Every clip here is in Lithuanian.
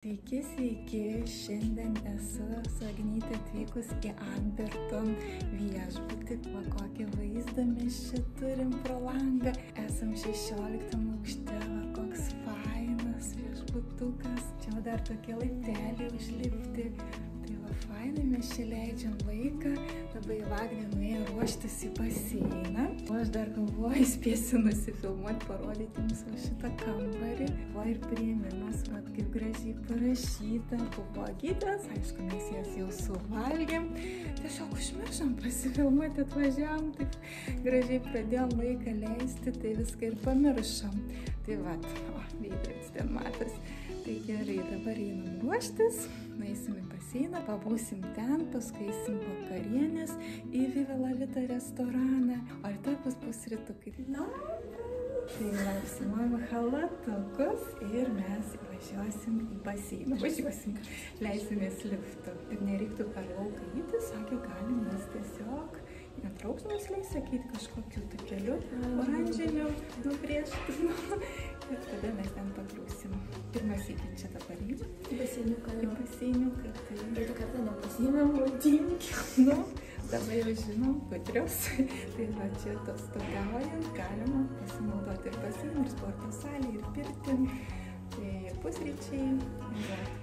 Sveiki, šiandien esu su Agnyte atvykus į Amberton viešbutį. Va kokį vaizdą mes čia turim pro langą. Esam 16 aukšte, va koks fainas viešbutukas. Čia dar tokie laipteliai užlipti. Tai va fainai, mes čia leidžiam laiką. Dabar Agnė nuėjo ruoštis į baseiną. O aš dar galvoju, spėsiu nusifilmuoti, parodyti jums va šitą kambarį. Va ir priėmimas, va kaip gražiai parašyta. Buvo gydas, aišku, mes jas jau suvalgėm. Tiesiog užmiršom pasifilmuoti, atvažiavom, taip gražiai pradėjom laiką leisti, tai viską ir pamiršom. Tai va, veidrodis ten matas. Tai gerai, dabar einam ruoštis, nueisim į baseiną, pabūsim ten, paskui eisim vakarienės į Viva La Vita restoraną, o rytoj pusrytukai. Tai apsimovim chalatukus ir mes važiuosim į baseiną. Leisimės liftu. Ir nereiktų per lauką eiti, sakė, galim mes tiesiog netrauksmės leis sakyti kažkokiu takeliu, oranžiniu, nubrėžtu. Ir tada mes ten pakliūsim. Pirmas įkin čia dabar įdžiu. Į baseiniuką. Į baseiniuką, tai... Praeitą kartą nepasiėmėm maudinkių. Dabar jau žinom, gudrios. Tai va čia atostogaujant galima pasinaudoti ir baseiną, ir sporto salę, ir pirtį. Tai pusryčiai.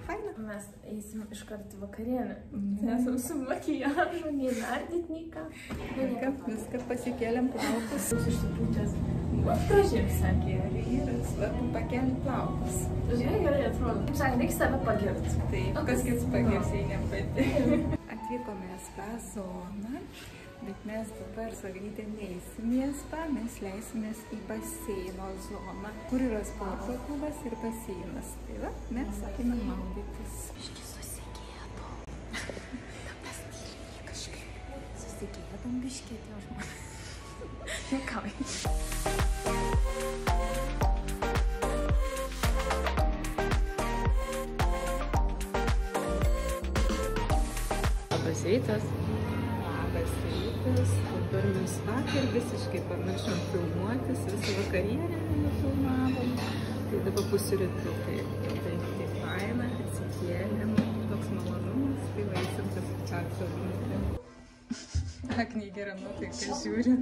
Faina. Mes eisim iš karto vakarienę. Nesam su makijažu, nei nardyt, nei ką. Viską pasikėlėm plaukus. Išsipūtęs. Gražiai sakė. Yra svarbu pakelti plaukus. Žinai, gerai atrodo. Kaip sakė, reikia save pagirti. Taip, kas kits pagirs, jei ne pati. Atvykome į spa zoną, bet mes dabar su Agnyte neisim į spa, mes leisimės į baseino zoną, kur yra sporto klubas ir baseinas. Tai va, mes sakėme maudytis. Biški susigėdom. Tas tyliai kažkaip. Susigėdom biški tie žmonės. Nekauj. Labas rytas. Labas rytas. Dabar mes vakar visiškai pamiršom filmuotis, visą vakarienę nefilmavom. Tai dabar pusrytukai. Tai faina, atsikėlėm, toks malonumas, tai vaisim pasičiauti Agnytę. Agnė gera nuotaika žiūri.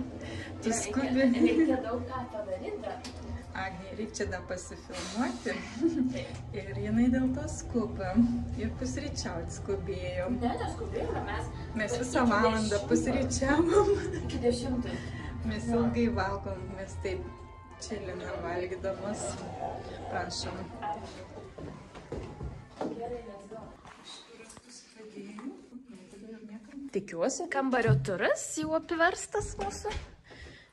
Tu skubi. Reikia daug ką padaryti. Agnė, reikia čia dar pasifilmuoti. Ir jinai dėl to skuba. Ir pusryčiauti skubėjom. Ne, neskubėjome, mes visą valandą pusryčiavom. Iki 10. Mes ilgai valgom, mes taip čilinam valgydamas. Prašom. Gerai, let's go. Tikiuosi. Kambario turas jau apiverstas mūsų.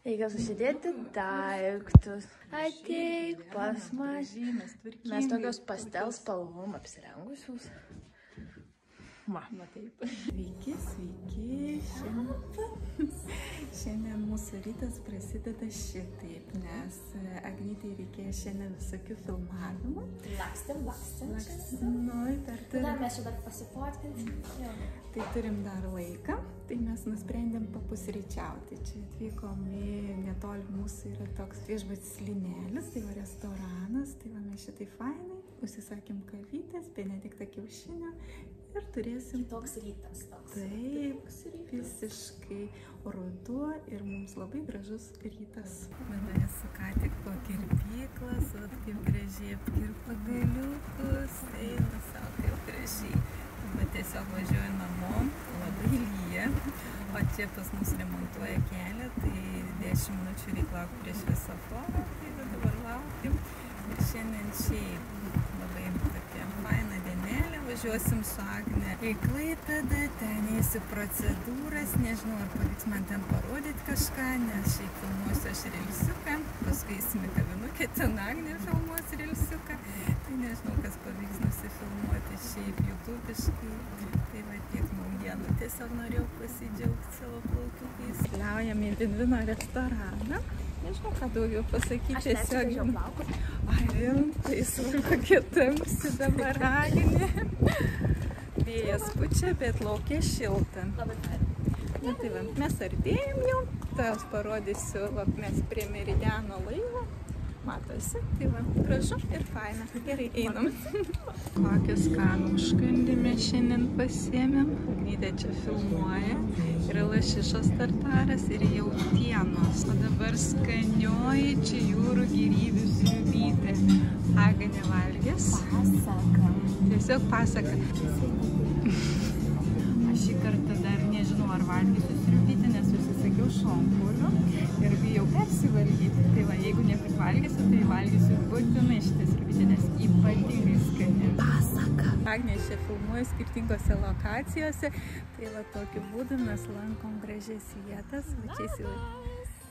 Reikia susidėti daiktus. Ateik pas mus. Mes tokios pastel spalvom apsirengusius. Va taip. Sveiki. Šiandien mūsų rytas prasideda šitaip, nes Agnytei reikėjo šiandien visokių filmavimų. Lakstėm. Dar mes čia dar pasifotkinsim. Tai turim dar laiką, tai mes nusprendėm papusryčiauti. Čia atvykom į netoli mūsų yra toks viešbutis Linelis, tai va restoranas, tai va mes šitai fainai. Užsisakėm kavytės, Benediktą kiaušinio ir turėsim... Toks rytas toks. Taip, visiškai ruduo ir mums labai gražus rytas. Mane esu ką tik po kirpyklas, kaip gražiai apkirpa galiukus, eina savo kaip gražiai. Bet tiesiog važiuoju namo, labai lyja, o čia pas mus remontuoja kelią, tai 10 minučių reikia laukti prie šviesoforą, tai dabar laukiam. Ir šiandien šiaip labai tokia faina dienelė, važiuosim su Agne į Klaipėdą, ten eisiu procedūras, nežinau ar pavyks man ten parodyti kažką, nes šiaip filmuosiu aš reilsiuką, paskui eisime kavinukę, ten Agnė filmuos reilsiuką, tai nežinau, kas pavyks nusifilmuoti šiaip YouTubiškai, tai va tiek naujienų, tiesiog norėjau pasidžiaugti savo plauktukais. Keliaujam į Vidvino restoraną, nežinau, ką daugiau pasakyti, tiesiog plaukus. Ai, rimtai svarbu, tamsi dabar Agnė. Vėjas pučia, bet laukia šilta. Labai faina. Na tai va, mes artėjom jau, tas parodysiu, va, mes prie Meridiano laivo, Matosi, tai va, gražu ir faina. Gerai, einam. Kokį skanų užkandį mes šiandien pasiėmėm. Agnytė čia filmuoja. Yra lašišos tartaras ir jautienos. O dabar skanioji čia jūrų gyrybių sriubytė. Agnė valgys. Pasaka. Tiesiog pasaka. Aš šį kartą dar nežinau, ar valgysiu sriubytę, nes užsisakiau šonkulių ir bijau persivalgyti. Tai va, jeigu neprivalgysiu, tai valgysiu būtinai šitą sriubytę, nes ypatingai skani. Pasaka. Agnė čia filmuoja skirtingose lokacijose, tai va tokiu būdu mes lankom gražias vietas.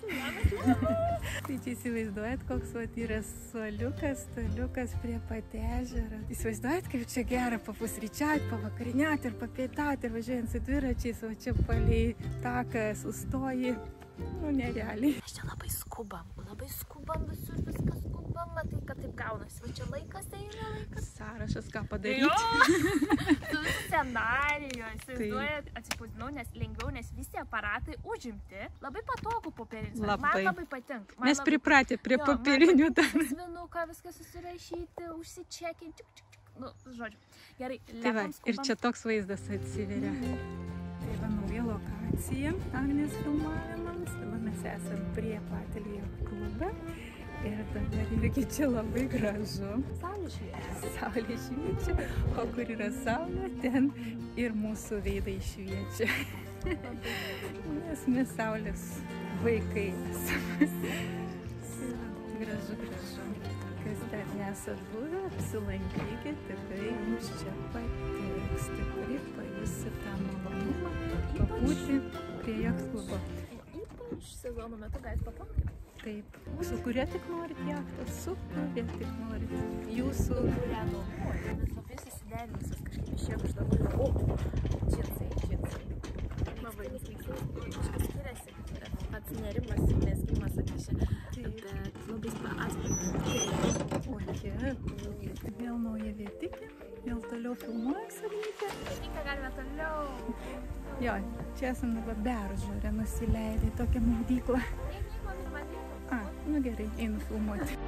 Tai čia įsivaizduojat, koks vat yra suoliukas, staliukas prie pat ežero. Įsivaizduojat, kaip čia gera papusryčiauti, pavakariniauti ir papietauti ir važiuojant su dviračiais, o čia palei taką sustoji. Nu, nerealiai. Mes čia labai skubam, visur viskas skubam, matai, kad taip gaunasi. Va čia laikas eina, laikas. Sąrašas, ką padaryti. Su scenariju, įsivaizduojat, atsipūdinau, nes lengviau, nes visi aparatai užimti. Labai patogu popierinis. Man labai patinka. Mes pripratę prie popierinių dar. Svinuką viską susirašyti, užsičekinti. Nu, žodžiu. Gerai, tai va, ir čia toks vaizdas atsiveria. Tai va, nauja lokacija Agnės filmavimams. Dabar mes esam prie Platelio klube. Ir dabar irgi čia labai gražu. Saulė šviečia. Saulė šviečia. O kur yra saulė, ten ir mūsų veidai šviečia. Nes mes saulės vaikai esame. Gražu, gražu. Kas dar nesat buvę, apsilankykit, tikrai jums čia patiks. Tikrai pajusit tą malonumą, pabūti prie jachtklubo. Ypač sezono metu galite paplaukti. Taip. Su kuria tik norit jachtą, su kuria tik norit. Jūsų... Kurią nuomoja, nes labai susiderinusios kažkaip išėjom iš dabar. O, džinsai. Labai kažkas skiriasi. Pats nerimas ir mezgimas akišė. Bet labai atspėti. O čia, vėl nauja vietikė. Vėl toliau filmuojas Agnytė. Agnytė galime toliau. Jo, čia esam dabar Beržore nusileidę į tokią maudyklą. Nu gerai, einu filmuoti.